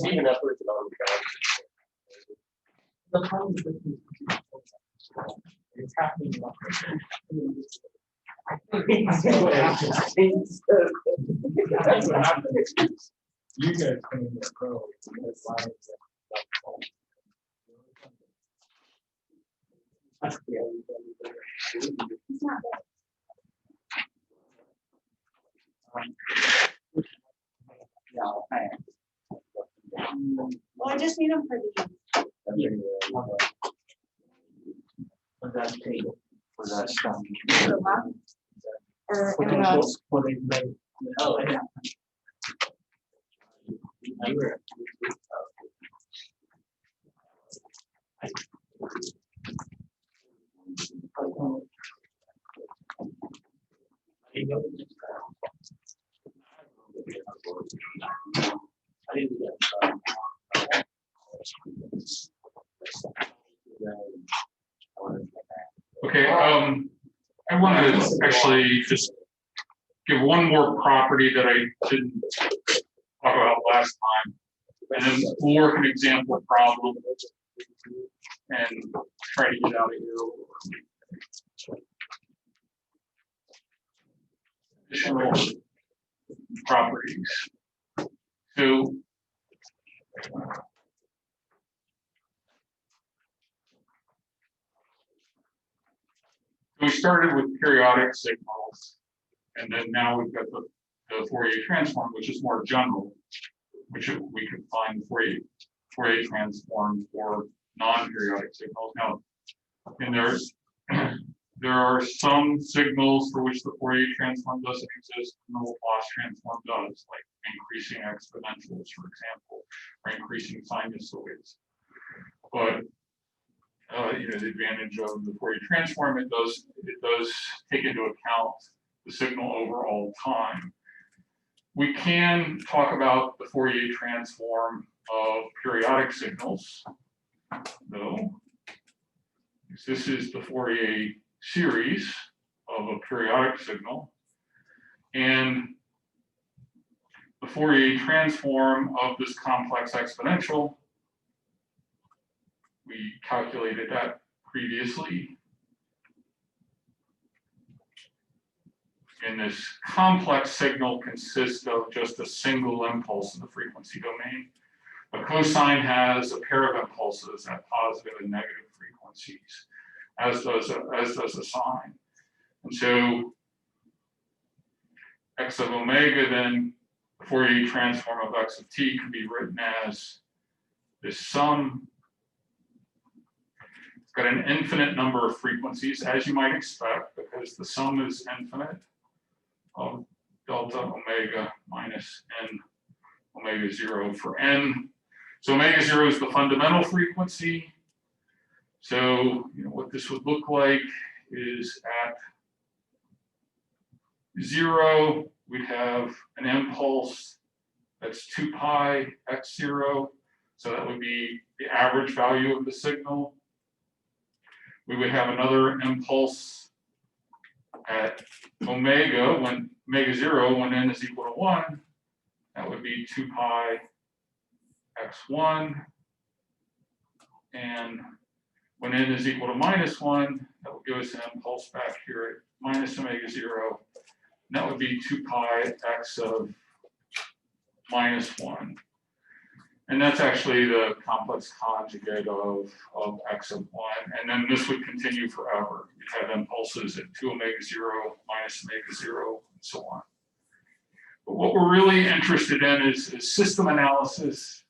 Even upwards of all the problem is it's happening. That's what happens. You guys can grow. Well, I just need them for the. For that table, for that stuff. Or For anyone else. what they made. Oh, yeah. Okay, I want to actually just give one more property that I didn't talk about last time, and then we'll work an example problem and try to get out of here. Additional properties. So we started with periodic signals, and then now we've got the Fourier transform, which is more general, which we could find Fourier transform for non-periodic signals. Now, and there are some signals for which the Fourier transform doesn't exist, and the Laplace transform does, like increasing exponentials, for example, or increasing sinusoids. But the advantage of the Fourier transform, it does take into account the signal over all time. We can talk about the Fourier transform of periodic signals, though. This is the Fourier series of a periodic signal, and the Fourier transform of this complex exponential, we calculated that previously. And this complex signal consists of just a single impulse in the frequency domain. A cosine has a pair of impulses at positive and negative frequencies, as does a sine. And so x of omega, then the Fourier transform of x of t can be written as this sum. It's got an infinite number of frequencies, as you might expect, because the sum is infinite, of delta omega minus n omega 0 for n. So omega 0 is the fundamental frequency. So what this would look like is at 0, we'd have an impulse that's 2 pi x0. So that would be the average value of the signal. We would have another impulse at omega, when omega 0, when n is equal to 1. That would be 2 pi x1. And when n is equal to minus 1, that would give us an impulse back here at minus omega 0. And that would be 2 pi x of minus 1. And that's actually the complex conjugate of x of 1. And then this would continue forever. You'd have impulses at 2 omega 0, minus omega 0, and so on. But what we're really interested in is system analysis.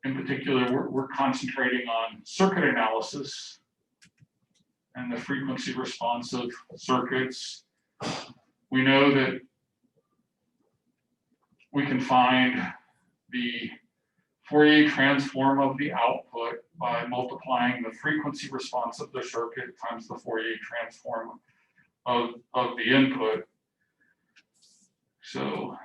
In particular, we're concentrating on circuit analysis. and the frequency responsive circuits. We know that we can find the Fourier transform of the output by multiplying the frequency response of the circuit times the Fourier transform of the input. So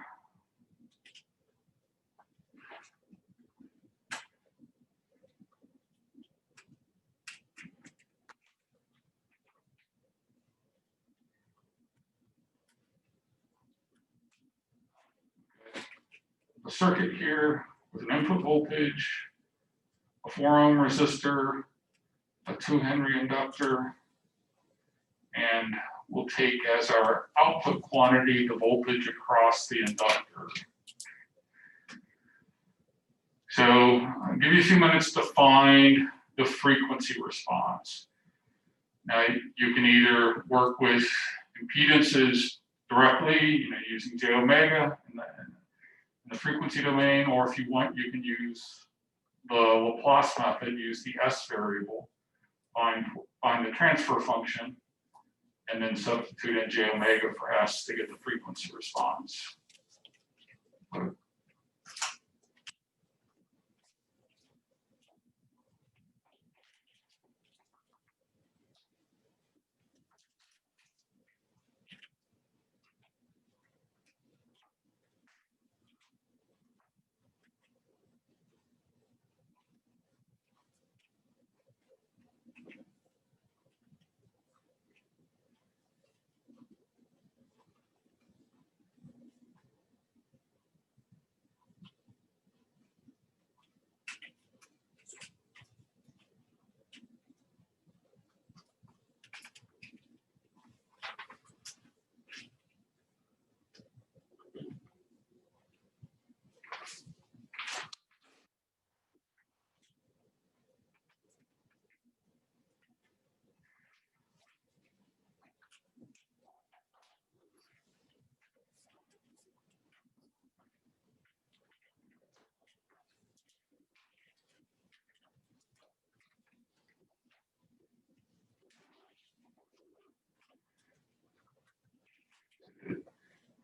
the circuit here with an input voltage, a 4 ohm resistor, a 2 Henry inductor, and we'll take as our output quantity the voltage across the inductor. So I'll give you a few minutes to find the frequency response. Now you can either work with impedances directly, using j omega in the frequency domain, or if you want, you can use the Laplace method, use the S variable, find the transfer function, and then substitute in j omega for S to get the frequency response.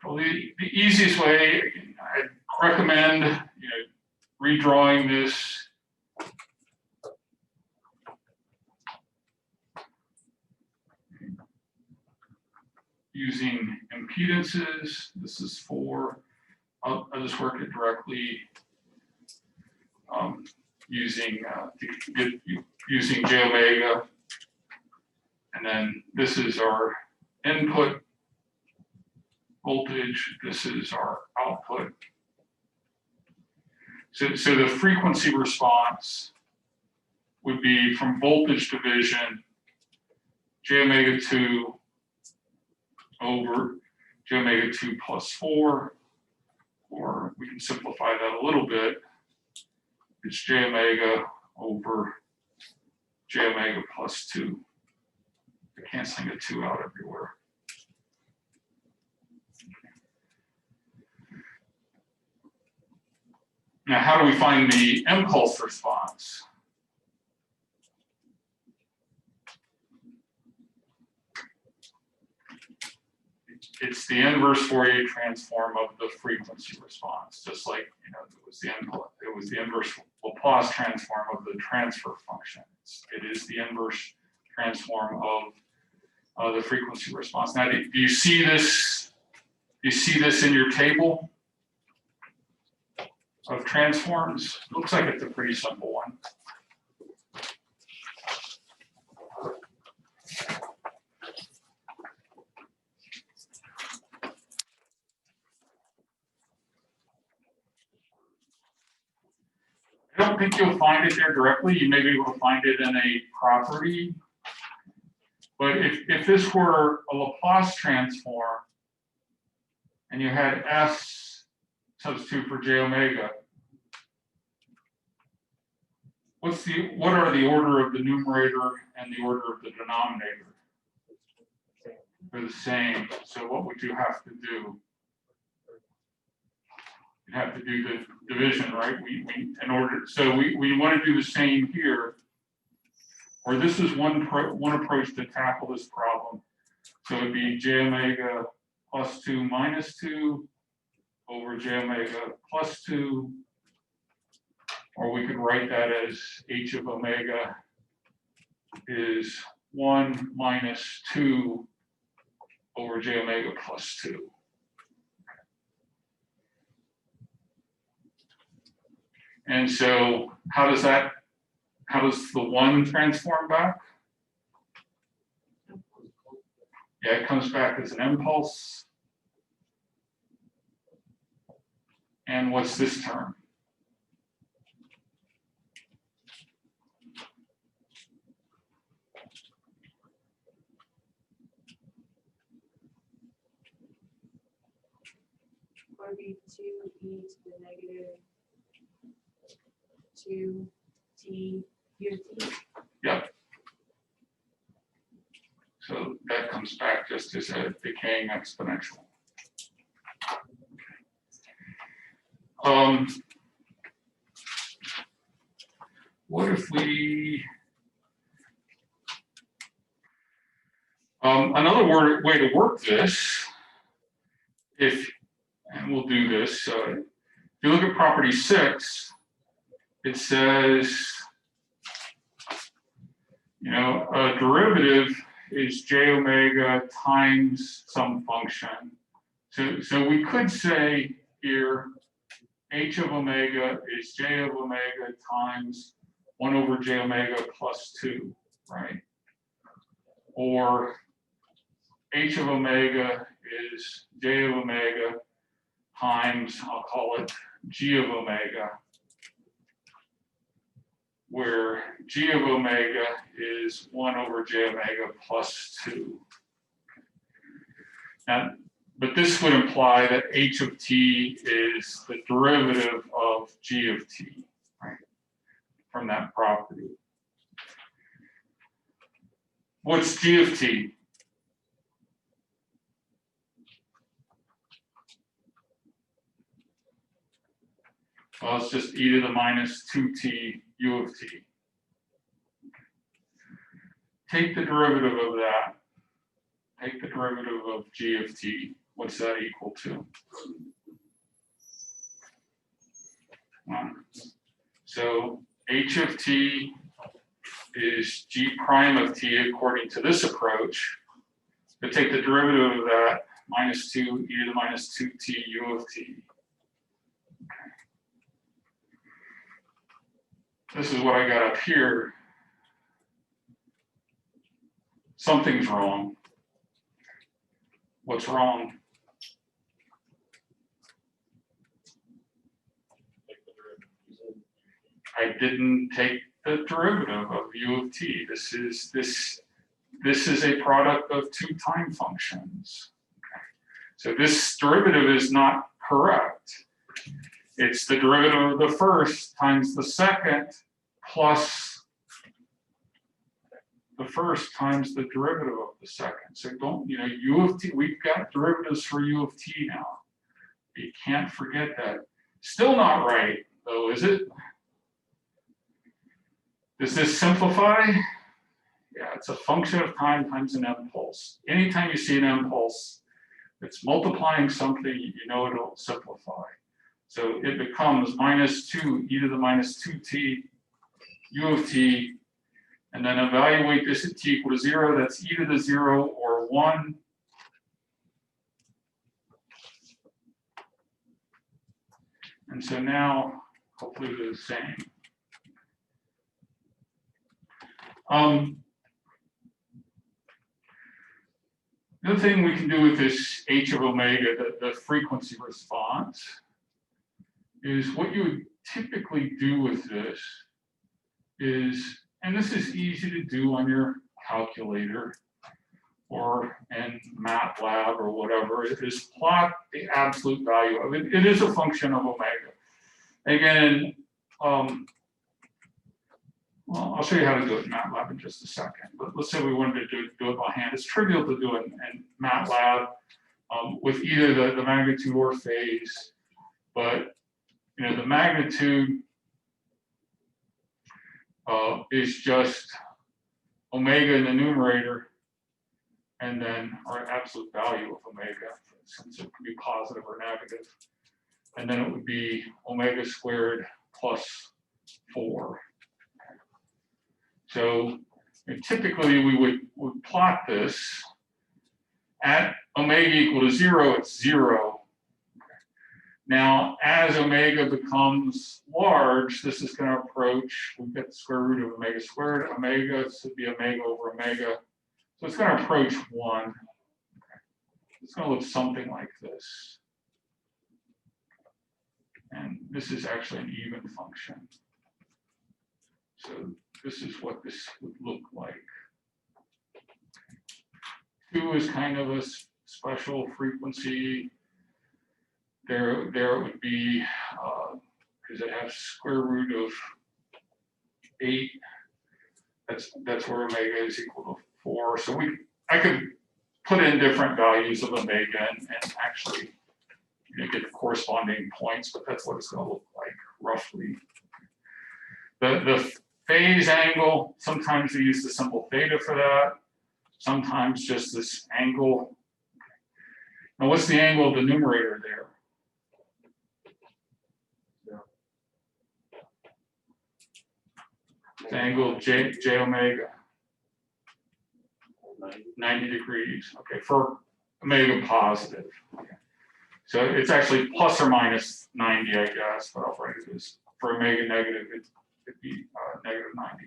Well, the easiest way, I'd recommend redrawing this using impedances. This is for, I'll just work it directly using j omega, and then this is our input voltage, this is our output. So the frequency response would be from voltage division j omega 2 over j omega 2 plus 4, or we can simplify that a little bit. It's j omega over j omega plus 2. They're canceling a 2 out everywhere. Now, how do we find the impulse response? It's the inverse Fourier transform of the frequency response, just like it was the inverse Laplace transform of the transfer function. It is the inverse transform of the frequency response. Now, do you see this? Do you see this in your table of transforms? Looks like it's a pretty simple one. I don't think you'll find it there directly. You may be able to find it in a property. But if this were a Laplace transform and you had S substitute for j omega, what are the order of the numerator and the order of the denominator? They're the same. So what would you have to do? You have to do the division, right? So we want to do the same here. or this is one approach to tackle this problem. So it'd be j omega plus 2 minus 2 over j omega plus 2, or we could write that as h of omega is 1 minus 2 over j omega plus 2. And so how does the 1 transform back? Yeah, it comes back as an impulse. And what's this term? Would be 2e to the negative 2t u of t. Yep. So that comes back just as a decaying exponential. What if we, another way to work this, and we'll do this, if you look at property 6, it says, a derivative is j omega times some function. So we could say here, h of omega is j of omega times 1 over j omega plus 2, right? Or h of omega is j of omega times, I'll call it g of omega, where g of omega is 1 over j omega plus 2. Now, but this would imply that h of t is the derivative of g of t, right, from that property. What's g of t? Well, it's just e to the minus 2t u of t. Take the derivative of that. Take the derivative of g of t. What's that equal to? 1. So h of t is g prime of t according to this approach. But take the derivative of that, minus 2 e to the minus 2t u of t. This is what I got up here. Something's wrong. What's wrong? I didn't take the derivative of u of t. This is a product of 2 time functions. Okay. So this derivative is not correct. It's the derivative of the first times the second plus the first times the derivative of the second. So don't, u of t, we've got derivatives for u of t now. You can't forget that. Still not right, though, is it? Does this simplify? Yeah, it's a function of time times an impulse. Anytime you see an impulse, it's multiplying something, it'll simplify. So it becomes minus 2 e to the minus 2t u of t, and then evaluate this at t equal to 0. That's e to the 0 or 1. And so now, hopefully they're the same. The other thing we can do with this h of omega, the frequency response, is what you would typically do with this is, and this is easy to do on your calculator or in MATLAB or whatever, is plot the absolute value of it. It is a function of omega. Again, well, I'll show you how to do it in MATLAB in just a second. But let's say we wanted to do it by hand. It's trivial to do it in MATLAB with either the magnitude or phase. But the magnitude is just omega in the numerator, and then our absolute value of omega, since it could be positive or negative. And then it would be omega squared plus 4. So typically we would plot this at omega equal to 0, it's 0. Now, as omega becomes large, this is going to approach, we've got the square root of omega squared. Omega should be omega over omega. So it's going to approach 1. It's going to look something like this. And this is actually an even function. So this is what this would look like. 2 is kind of a special frequency. There it would be, because it has square root of 8. That's where omega is equal to 4. So I could put in different values of omega and actually get the corresponding points, but that's what it's going to look like roughly. The phase angle, sometimes they use the symbol theta for that. Sometimes just this angle. Now, what's the angle of the numerator there? The angle of J omega. 90 degrees. Okay, for omega positive. Okay. So it's actually plus or minus 90, I guess, but I'll write it as for omega negative, it'd be negative 90.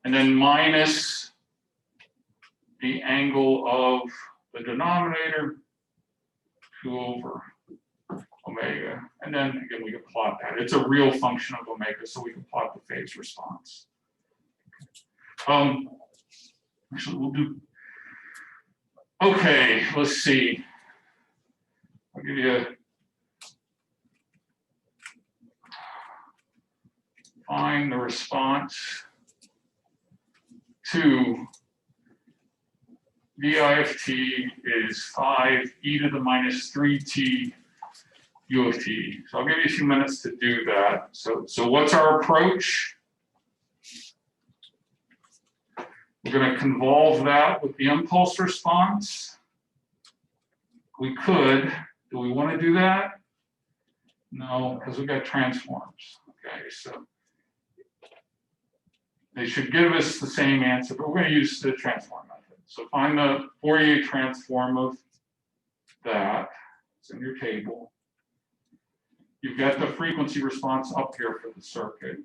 And then minus the angle of the denominator, 2 over omega. And then again, we can plot that. It's a real function of omega, so we can plot the phase response. Actually, we'll do. Okay, let's see. I'll give you find the response to vi of t is 5 e to the minus 3t u of t. So I'll give you a few minutes to do that. So what's our approach? We're going to convolve that with the impulse response. We could. Do we want to do that? No, because we've got transforms. Okay, so they should give us the same answer, but we're going to use the transform method. So find the Fourier transform of that. It's in your table. You've got the frequency response up here for the circuit.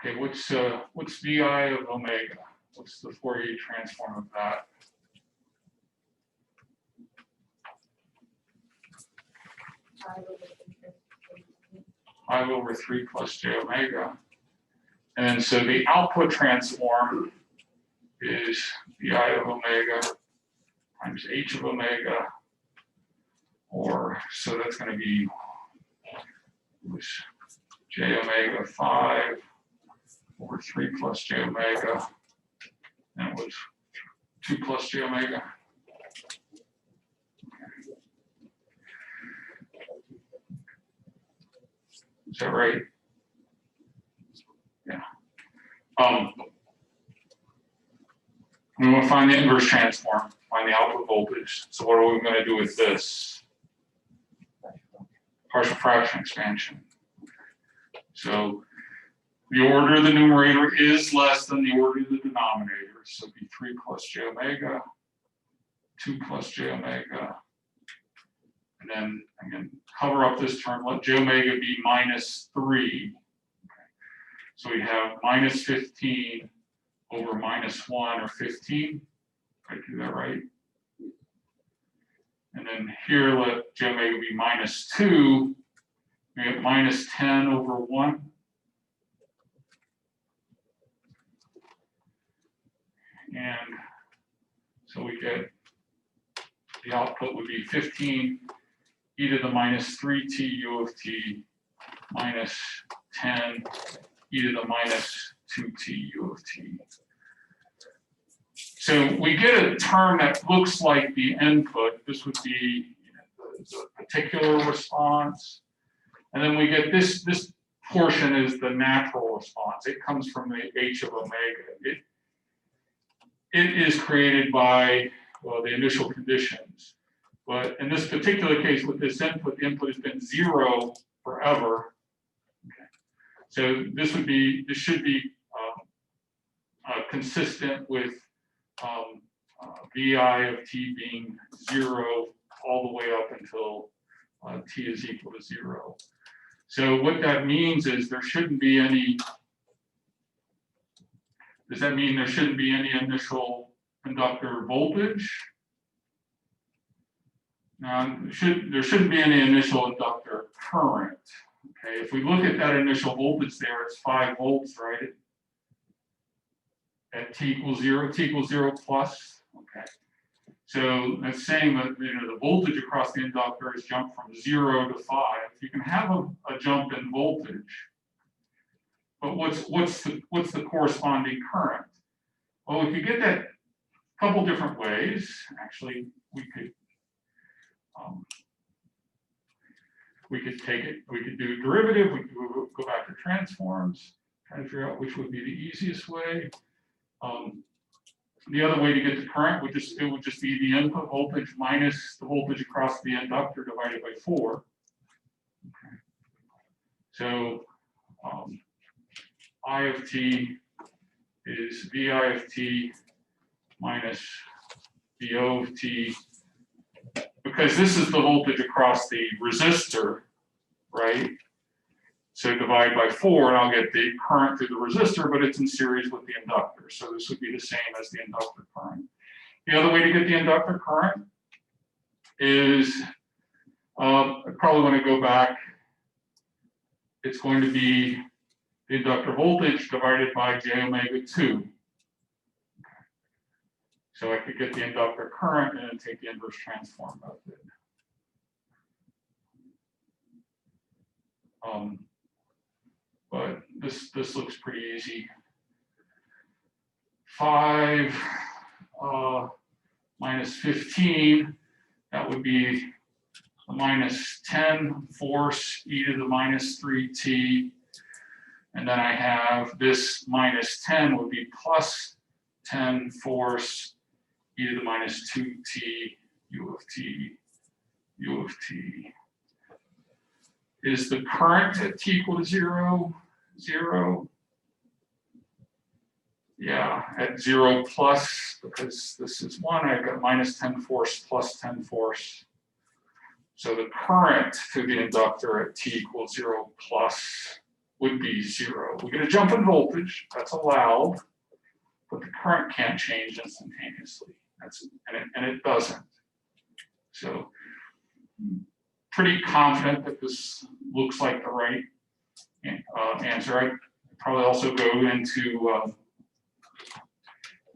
Okay, what's VI of omega? What's the Fourier transform of that? I over 3 plus j omega. And so the output transform is VI of omega times h of omega, or so that's going to be j omega 5 over 3 plus j omega, and it was 2 plus j omega. Is that right? Yeah. We want to find the inverse transform, find the output voltage. So what are we going to do with this? Partial fraction expansion. So the order of the numerator is less than the order of the denominator. So it'd be 3 plus j omega, 2 plus j omega. And then I'm going to cover up this term, let j omega be minus 3. Okay. So we have minus 15 over minus 1 or 15. Did I do that right? And then here let j omega be minus 2. We have minus 10 over 1. And so we get the output would be 15 e to the minus 3t u of t minus 10 e to the minus 2t u of t. So we get a term that looks like the input. This would be the particular response. And then we get this portion is the natural response. It comes from the h of omega. It is created by, well, the initial conditions. But in this particular case, with this input, the input has been 0 forever. Okay. So this should be consistent with VI of t being 0 all the way up until t is equal to 0. So what that means is there shouldn't be any. Does that mean there shouldn't be any initial inductor voltage? Now, there shouldn't be any initial inductor current. Okay, if we look at that initial voltage there, it's 5 volts, right? At t equals 0, t equals 0 plus. Okay, so that's saying that the voltage across the inductor has jumped from 0 to 5. You can have a jump in voltage, but what's the corresponding current? Well, we could get that a couple different ways. Actually, we could take it. We could do derivative. We could go back to transforms, try to figure out which would be the easiest way. The other way to get the current would just be the input voltage minus the voltage across the inductor divided by 4. Okay. So I of t is VI of t minus VO of t, because this is the voltage across the resistor, right? So divide by 4 and I'll get the current through the resistor, but it's in series with the inductor. So this would be the same as the inductor current. The other way to get the inductor current is, I probably want to go back. It's going to be the inductor voltage divided by j omega 2. So I could get the inductor current and then take the inverse transform method. But this looks pretty easy. 5 minus 15, that would be a minus 10 force e to the minus 3t. And then I have this minus 10 would be plus 10 force e to the minus 2t u of t u of t. Is the current at t equal to 0? 0? Yeah, at 0 plus, because this is 1, I've got minus 10 force plus 10 force. So the current through the inductor at t equals 0 plus would be 0. We get a jump in voltage, that's allowed, but the current can't change instantaneously. And it doesn't. So pretty confident that this looks like the right answer. I'd probably also go into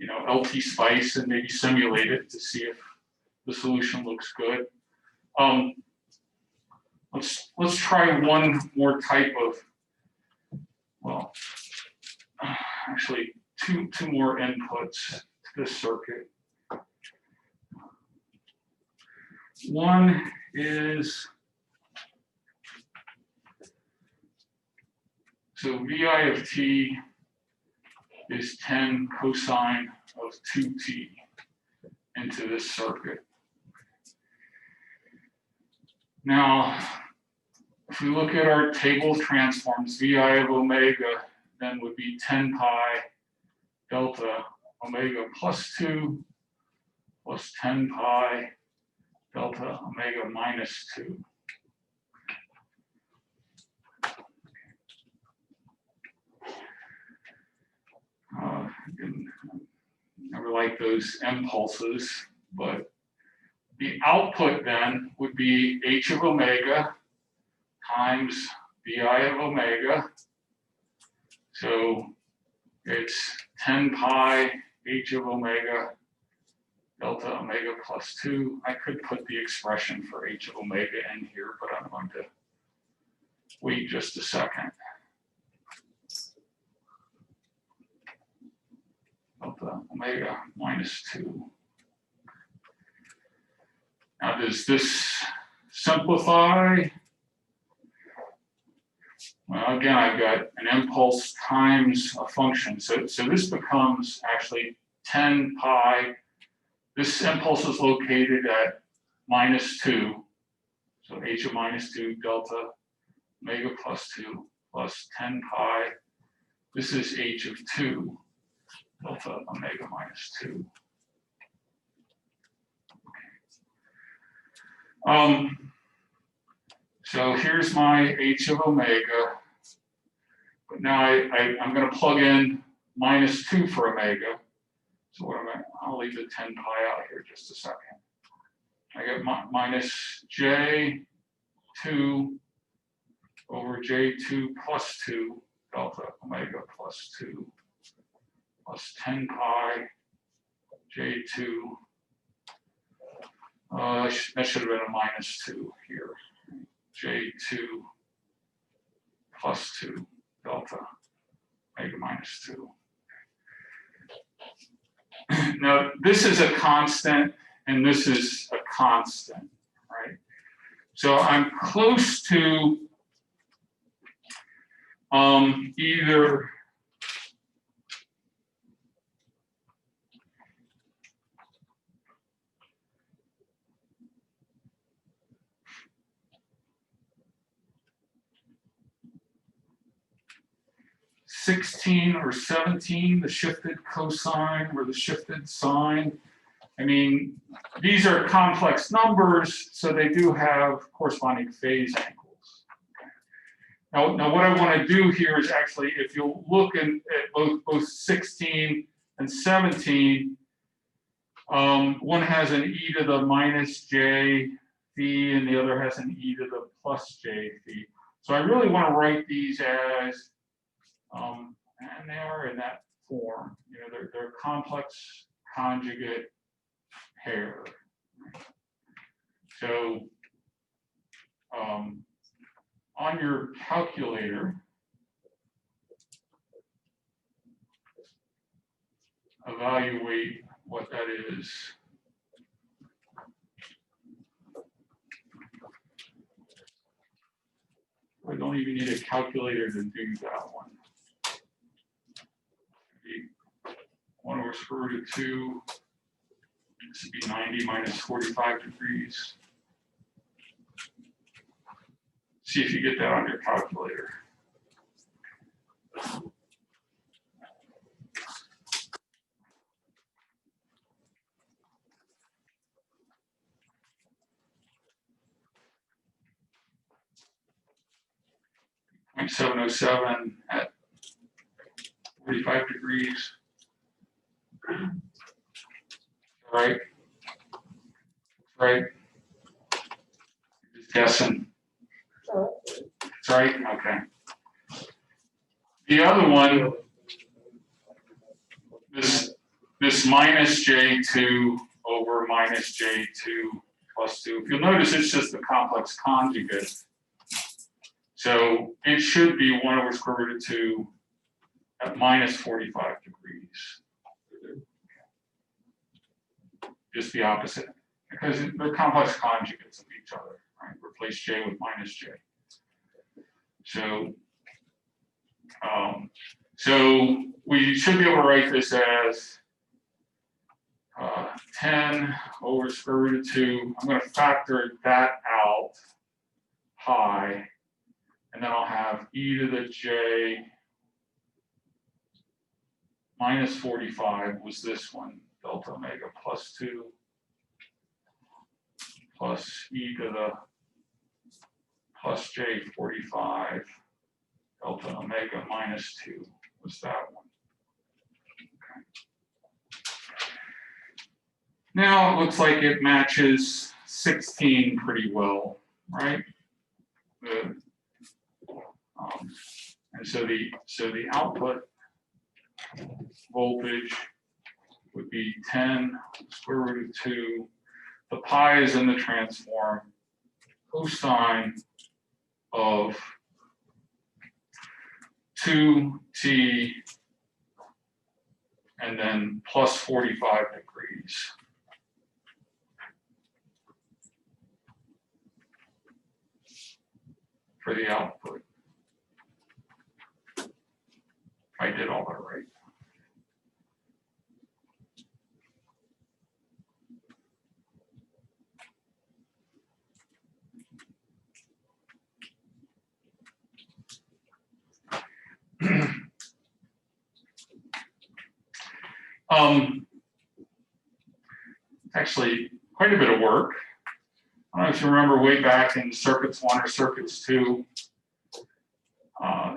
LT Spice and maybe simulate it to see if the solution looks good. Let's try one more type of, well, actually two more inputs to this circuit. One is, so VI of t is 10 cosine of 2t into this circuit. Now, if we look at our table of transforms, VI of omega then would be 10 pi delta omega plus 2 plus 10 pi delta omega minus 2. Never like those impulses, but the output then would be h of omega times VI of omega. So it's 10 pi h of omega delta omega plus 2. I could put the expression for h of omega in here, but I'm going to wait just a second. Delta omega minus 2. Now, does this simplify? Well, again, I've got an impulse times a function. So this becomes actually 10 pi. This impulse is located at minus 2. So h of minus 2 delta omega plus 2 plus 10 pi. This is h of 2 delta omega minus 2. So here's my h of omega. But now I'm going to plug in minus 2 for omega. So what I'll leave the 10 pi out here just a second. I get minus j2 over j2 plus 2 delta omega plus 2 plus 10 pi j2. That should have been a minus 2 here. j2 plus 2 delta omega minus 2. Now, this is a constant, and this is a constant, right? So I'm close to either (16) or 17, the shifted cosine or the shifted sine. I mean, these are complex numbers, so they do have corresponding phase angles. Now what I want to do here is actually, if you look at both 16 and 17, one has an e to the minus j phi, and the other has an e to the plus j phi. So I really want to write these as, and they are in that form. You know, they're complex conjugate pair. So on your calculator, evaluate what that is. I don't even need a calculator to do that one. 1 over square root of 2, this would be 90 minus 45 degrees. See if you get that on your calculator. 0.707 at 45 degrees. Right? Right? Just guessing. That's right? Okay. The other one, this minus J2 over minus J2 plus 2. If you'll notice, it's just a complex conjugate. So it should be 1 over square root of 2 at minus 45 degrees. Just the opposite, because they're complex conjugates of each other, right? Replace J with minus J. So, so we should be able to write this as 10 over square root of 2. I'm going to factor that out, pi, and then I'll have e to the j minus 45 was this one, delta omega plus 2, plus e to the plus j 45, delta omega minus 2 was that one. Okay. Now it looks like it matches 16 pretty well, right? And so the output voltage would be 10 square root of 2. The pi is in the transform. Cosine of 2t and then plus 45 degrees. For the output. I did all that right. Actually, quite a bit of work. I don't know if you remember way back in circuits 1 or circuits 2,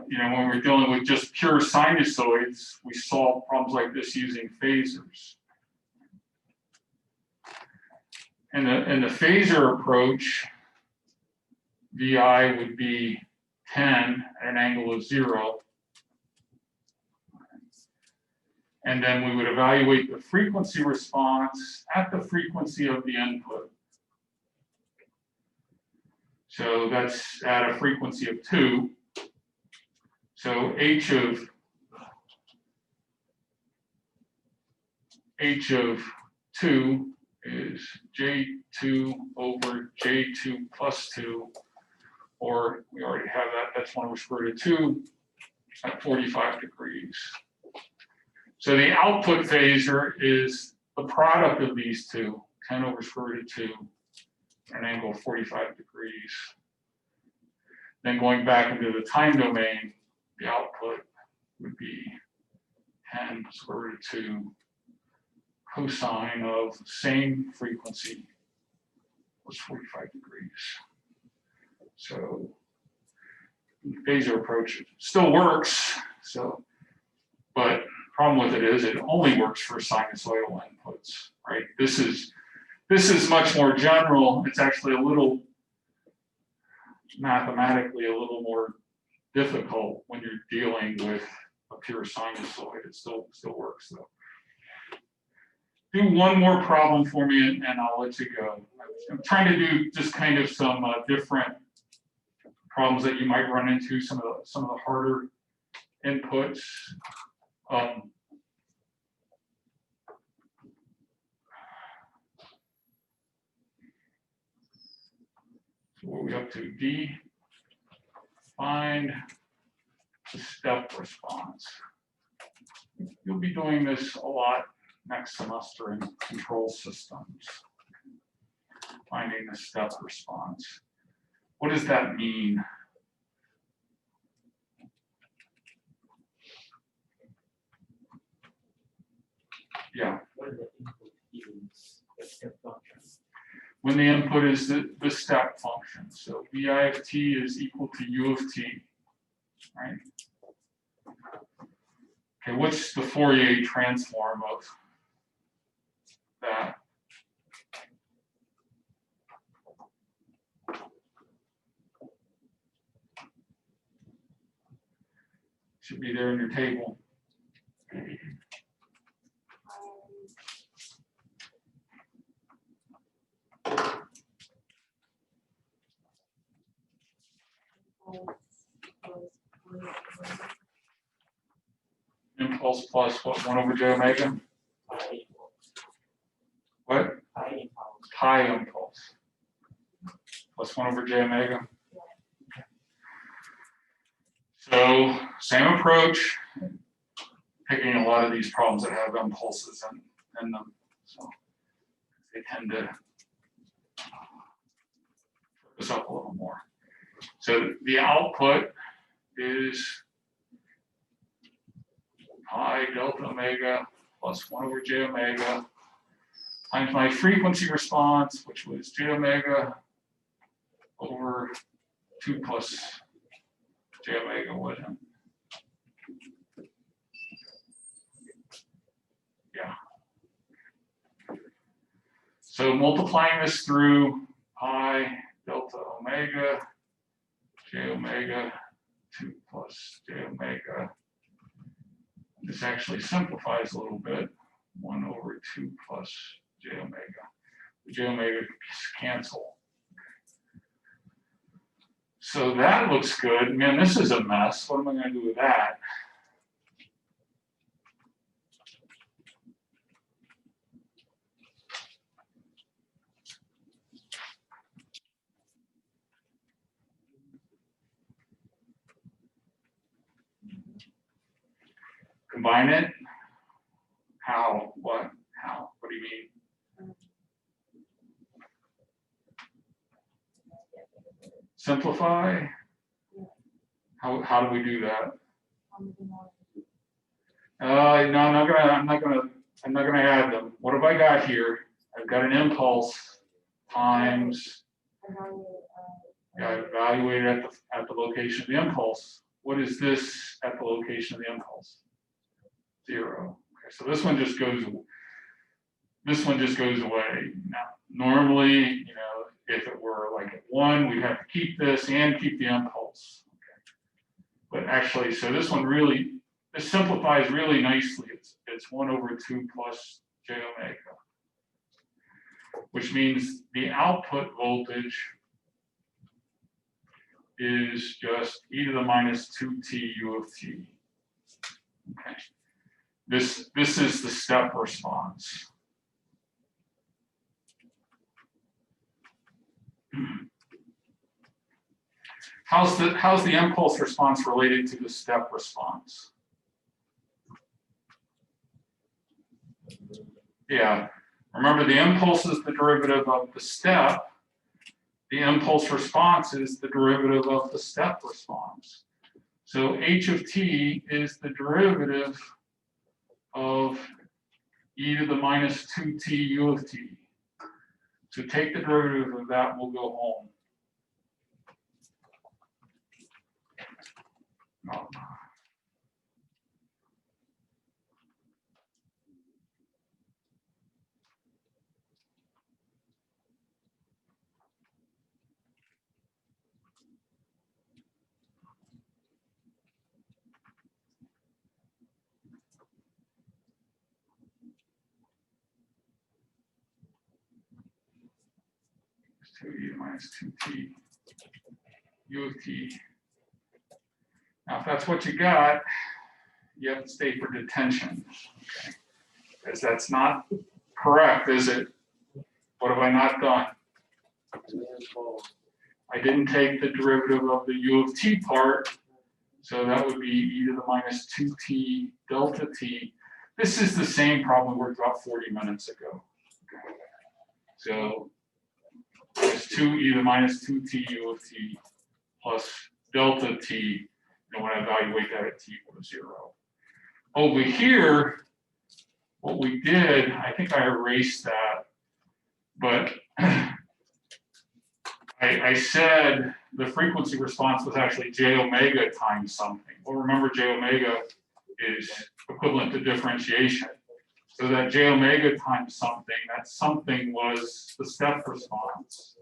you know, when we're dealing with just pure sinusoids, we solve problems like this using phasors. In the phasor approach, VI would be 10 at an angle of 0. And then we would evaluate the frequency response at the frequency of the input. So that's at a frequency of 2. So H of 2 is J2 over J2 plus 2, or we already have that, that's 1 over square root of 2 at 45 degrees. So the output phasor is the product of these two, 10 over square root of 2, at an angle of 45 degrees. Then going back into the time domain, the output would be 10 square root of 2 cosine of same frequency was 45 degrees. So the phasor approach still works. So, but problem with it is it only works for sinusoidal inputs, right? This is much more general. It's actually a little mathematically a little more difficult when you're dealing with a pure sinusoid. It still works though. Do one more problem for me and I'll let you go. I'm trying to do just kind of some different problems that you might run into, some of the harder inputs. So what are we up to? D, find the step response. You'll be doing this a lot next semester in control systems. Finding the step response. What does that mean? Yeah. What are the input fields, the step function? When the input is the step function. So VI of t is equal to U of t. right? Okay, what's the Fourier transform of that? Should be there in your table. Impulse plus what, 1 over j omega? What? Pi impulse. Plus 1 over j omega. So same approach, picking a lot of these problems that have impulses in them. So they tend to focus up a little more. So the output is pi delta omega plus 1 over j omega times my frequency response, which was j omega over 2 plus j omega, wasn't it? Yeah. So multiplying this through pi delta omega, j omega 2 plus j omega. This actually simplifies a little bit. 1 over 2 plus j omega. The j omega cancel. So that looks good. Man, this is a mess. What am I going to do with that? Combine it? How? What? How? What do you mean? Simplify? How do we do that? No, I'm not gonna add them. What have I got here? I've got an impulse times, evaluated at the location of the impulse. What is this at the location of the impulse? 0. Okay, so this one just goes away. Now, normally, if it were like at 1, we'd have to keep this and keep the impulse. Okay. But actually, so this simplifies really nicely. It's 1 over 2 plus j omega, which means the output voltage is just e to the minus 2t u of t. Okay. This is the step response. How's the impulse response related to the step response? Yeah, remember the impulse is the derivative of the step. The impulse response is the derivative of the step response. So h of t is the derivative of e to the minus 2t u of t. So take the derivative of that, we'll go home. No. It's 2e minus 2t u of t. Now, if that's what you got, you have to stay for detention, okay? Because that's not correct, is it? What have I not done? I didn't take the derivative of the u of t part, so that would be e to the minus 2t delta t. This is the same problem we worked about 40 minutes ago. Okay. So it's 2e to the minus 2t u of t plus delta t, and when I evaluate that at t equals 0. Over here, what we did, I think I erased that, but I I said the frequency response was actually j omega times something. Well, remember j omega is equivalent to differentiation. So that j omega times something, that something was the step response.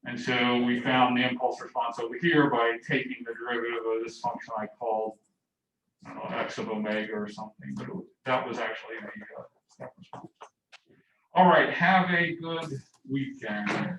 And so we found the impulse response over here by taking the derivative of this function I called, I don't know, x of omega or something, but that was actually the step response. All right, have a good weekend.